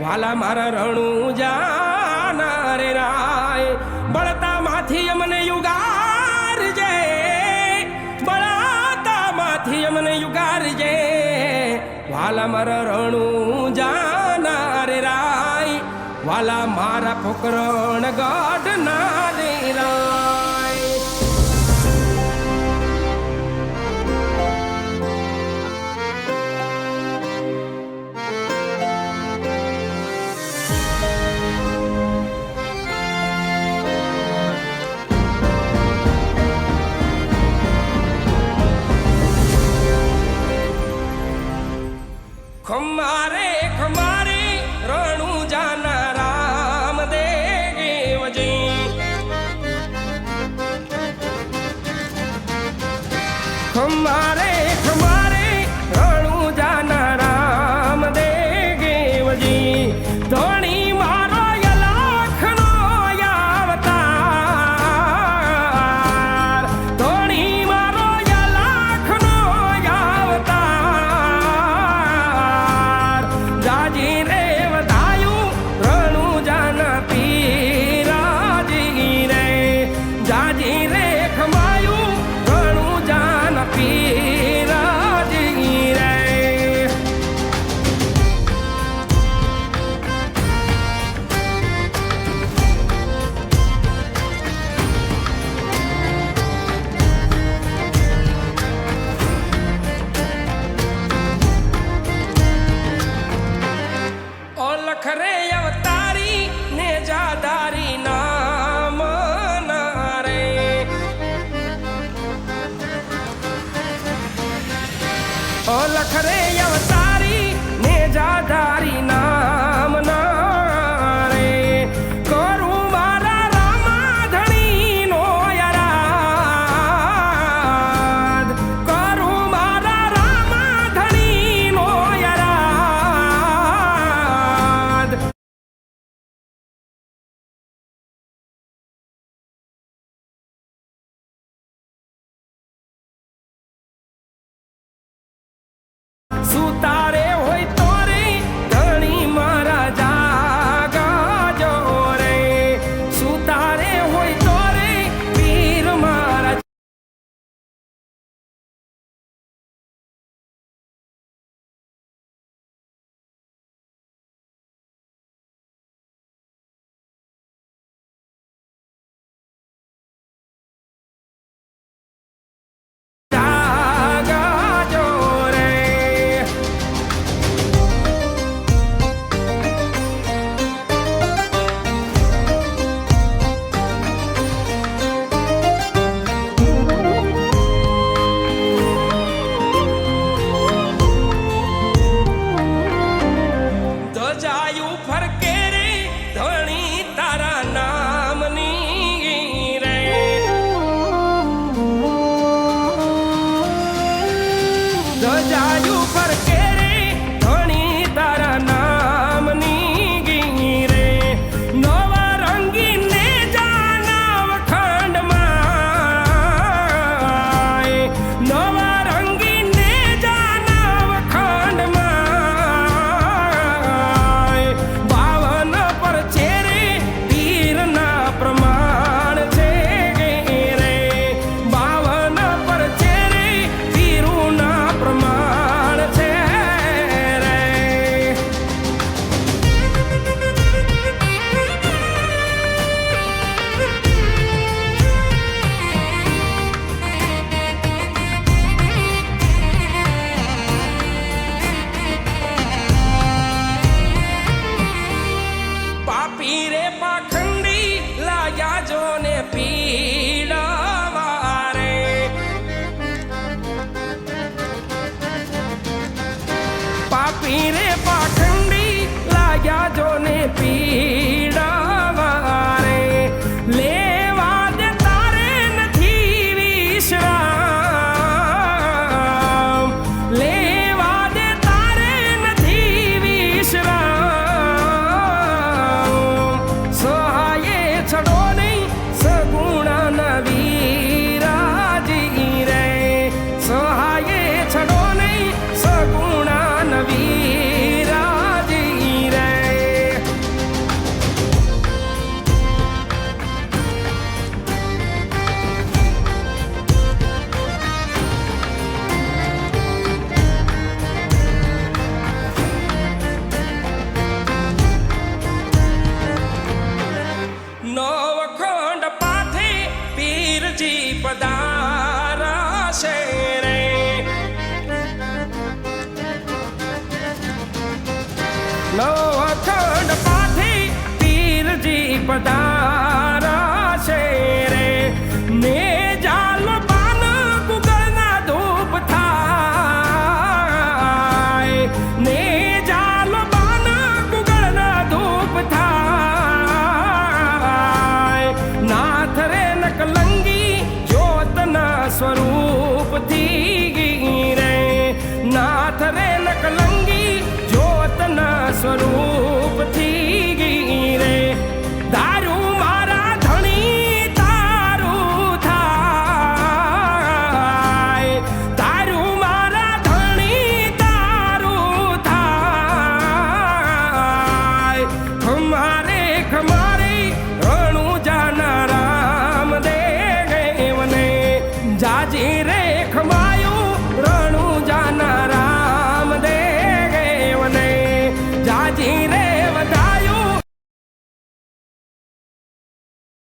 વાલા મારા રણું જાના રે રાય બળતા માંથી અમને યુગારજે બળતા માંથી અમને યુગારજે વાલા મારા રણું જાના રે રાય વાલા મારા પોકરણ ગઢ ના રે રાય खमारे खमारे रणु जाना राम देव जी खमारे खमारे रणु जाना राम देव जी धोनी मारो यलाखनो यावतार धोनी मारो यलाखनो यावतार जाजी रे वधायु रणु जाना पीराजी रे जाजी रे खमायु रणु जाना पीराजी रे ओ लखरे अवतारी ने जादारी नाम नारे ओ लखरे अवतारी ने जादारी नाम नारे करू मारा रामाधणी नो यराद करू मारा रामाधणी नो यराद પધારશે રે ને જાલ બાન કુગળના ધૂપ થાય ને જાલ બાન કુગળના ધૂપ થાય નાથ રે નકલંગી જ્યોતના સ્વરૂપથી રે નાથ રે નકલંગી જ્યોતના સ્વરૂપથી રે દારૂ મારા ધણી તારું થાય તારું મારા ધણી તારું થાય ખમારે ખમારે રણુ જાના રામ દેવને જાજી રે